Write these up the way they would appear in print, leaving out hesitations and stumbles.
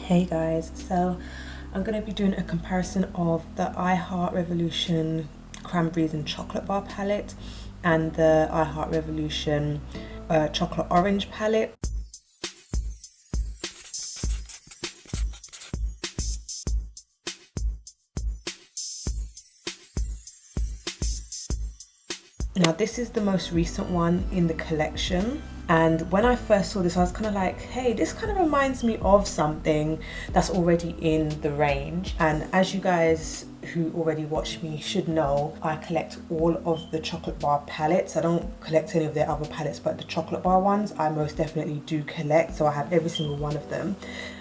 Hey guys, so I'm going to be doing a comparison of the I Heart Revolution Cranberries and Chocolate Bar palette and the I Heart Revolution Chocolate Orange palette. Now this is the most recent one in the collection, and when I first saw this I was kind of like, hey, this kind of reminds me of something that's already in the range. And as you guys who already watch me should know, I collect all of the chocolate bar palettes. I don't collect any of their other palettes, but the chocolate bar ones I most definitely do collect, so I have every single one of them.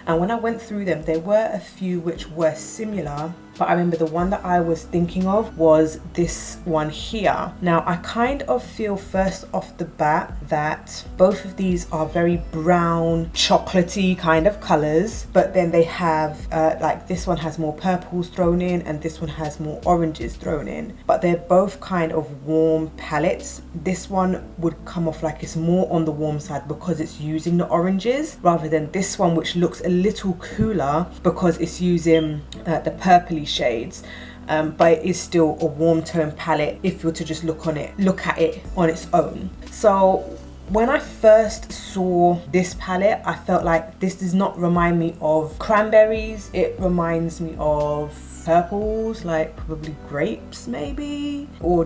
And when I went through them, there were a few which were similar, but I remember the one that I was thinking of was this one here. Now I kind of feel first off the bat that both of these are very brown, chocolatey kind of colors, but then they have like this one has more purples thrown in and this one has more oranges thrown in, but they're both kind of warm palettes. This one would come off like it's more on the warm side because it's using the oranges, rather than this one which looks a little cooler because it's using the purpley shades. But it is still a warm tone palette if you were to just look at it on its own. So when I first saw this palette, I felt like this does not remind me of cranberries. It reminds me of purples, like probably grapes maybe, or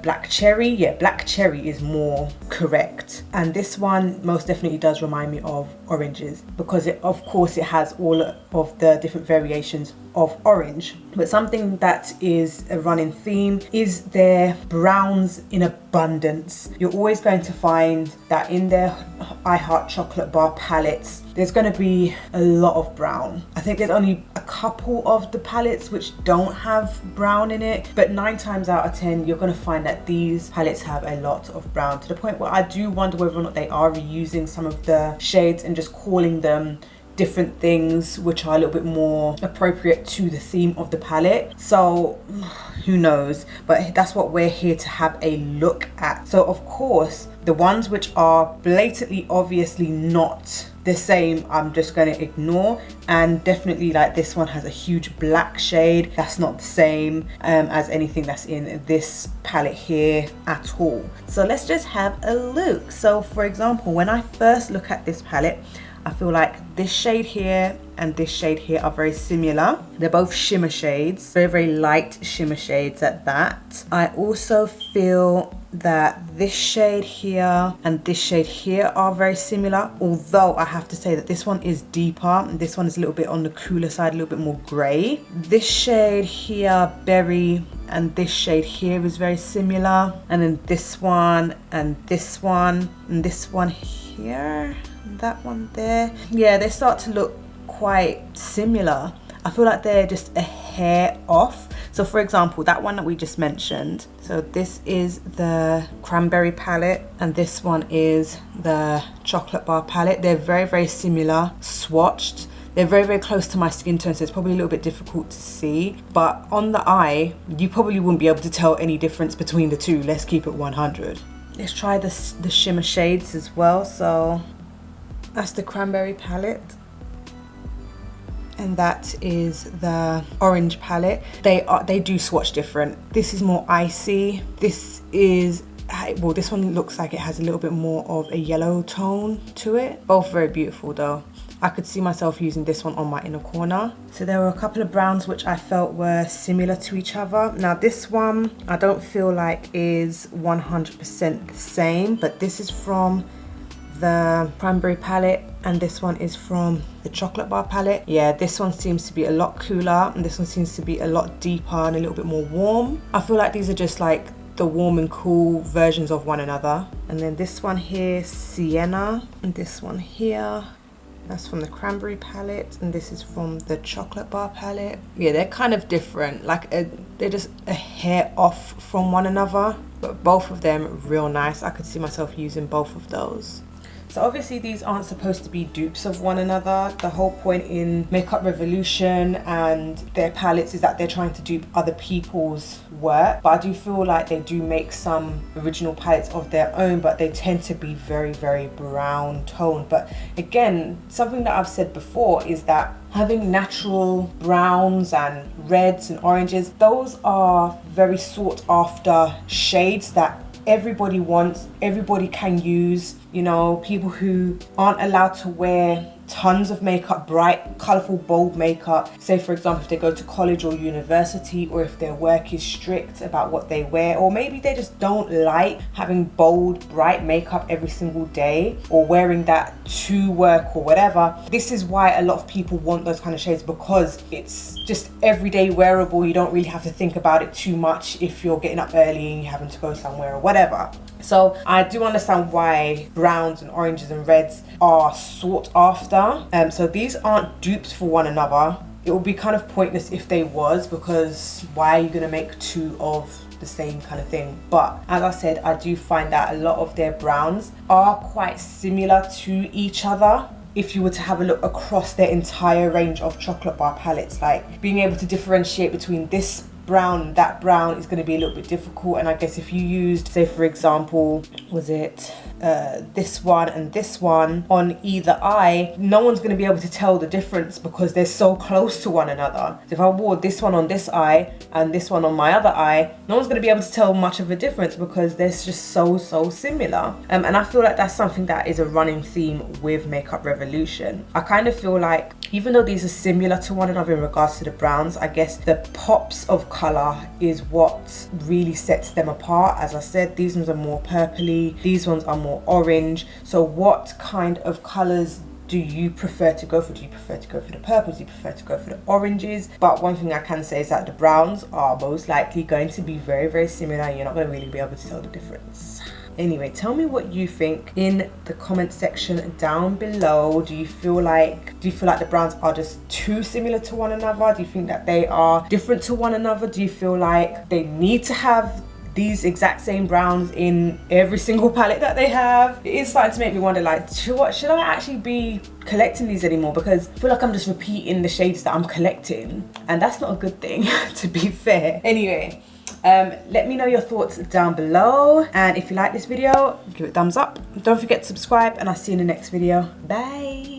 black cherry. Yeah, black cherry is more correct. And this one most definitely does remind me of oranges because it, of course, it has all of the different variations of orange. But something that is a running theme is their browns in abundance. You're always going to find that in their I Heart chocolate bar palettes there's going to be a lot of brown. I think there's only a couple of the palettes which don't have brown in it, but 9 times out of 10 you're going to find that these palettes have a lot of brown, to the point where I do wonder whether or not they are reusing some of the shades and just calling them different things which are a little bit more appropriate to the theme of the palette. So who knows, but that's what we're here to have a look at. So of course the ones which are blatantly obviously not the same I'm just going to ignore, and definitely like this one has a huge black shade that's not the same as anything that's in this palette here at all. So let's just have a look. So for example, when I first look at this palette, I feel like this shade here and this shade here are very similar. They're both shimmer shades, very, very light shimmer shades at that. I also feel that this shade here and this shade here are very similar, although I have to say that this one is deeper and this one is a little bit on the cooler side, a little bit more grey. This shade here, berry, and this shade here is very similar, and then this one and this one and this one here, that one there, yeah, they start to look quite similar. I feel like they're just a hair off. So for example, that one that we just mentioned, so this is the cranberry palette and this one is the chocolate bar palette. They're very, very similar swatched. They're very, very close to my skin tone, so it's probably a little bit difficult to see, but on the eye you probably wouldn't be able to tell any difference between the two. Let's keep it 100. Let's try the shimmer shades as well. So that's the cranberry palette and that is the orange palette. They do swatch different. This is more icy. This is, well, this one looks like it has a little bit more of a yellow tone to it. Both very beautiful though. I could see myself using this one on my inner corner. So there were a couple of browns which I felt were similar to each other. Now this one I don't feel like is 100% the same, but this is from the cranberry palette and this one is from the chocolate bar palette. Yeah, this one seems to be a lot cooler and this one seems to be a lot deeper and a little bit more warm. I feel like these are just like the warm and cool versions of one another. And then this one here, sienna, and this one here, that's from the cranberry palette and this is from the chocolate bar palette. Yeah, they're kind of different, like they're just a hair off from one another, but both of them real nice. I could see myself using both of those. So obviously these aren't supposed to be dupes of one another. The whole point in Makeup Revolution and their palettes is that they're trying to dupe other people's work. But I do feel like they do make some original palettes of their own, but they tend to be very, very brown toned. But again, something that I've said before is that having natural browns and reds and oranges, those are very sought after shades that everybody wants, everybody can use. You know, people who aren't allowed to wear tons of makeup, bright, colorful, bold makeup, say for example if they go to college or university, or if their work is strict about what they wear, or maybe they just don't like having bold, bright makeup every single day, or wearing that to work or whatever. This is why a lot of people want those kind of shades, because it's just everyday wearable. You don't really have to think about it too much if you're getting up early and you're having to go somewhere or whatever. So I do understand why browns and oranges and reds are sought after. So these aren't dupes for one another. It would be kind of pointless if they was, because why are you going to make two of the same kind of thing? But as I said, I do find that a lot of their browns are quite similar to each other. If you were to have a look across their entire range of chocolate bar palettes, like being able to differentiate between this brown and that brown is going to be a little bit difficult. And I guess if you used, say for example, was it this one and this one on either eye, no one's going to be able to tell the difference because they're so close to one another. So if I wore this one on this eye and this one on my other eye, no one's going to be able to tell much of a difference because they're just so similar. And I feel like that's something that is a running theme with Makeup Revolution. I kind of feel like even though these are similar to one another in regards to the browns, I guess the pops of color is what really sets them apart. As I said, these ones are more purpley, these ones are more orange. So what kind of colors do you prefer to go for? Do you prefer to go for the purples? Do you prefer to go for the oranges? But one thing I can say is that the browns are most likely going to be very similar, and you're not going to really be able to tell the difference. Anyway, tell me what you think in the comment section down below. Do you feel like the browns are just too similar to one another? Do you think that they are different to one another? Do you feel like they need to have these exact same browns in every single palette that they have? It is starting to make me wonder, like, should I actually be collecting these anymore? Because I feel like I'm just repeating the shades that I'm collecting, and that's not a good thing to be fair. Anyway, let me know your thoughts down below, and if you like this video, give it a thumbs up. Don't forget to subscribe, and I'll see you in the next video. Bye.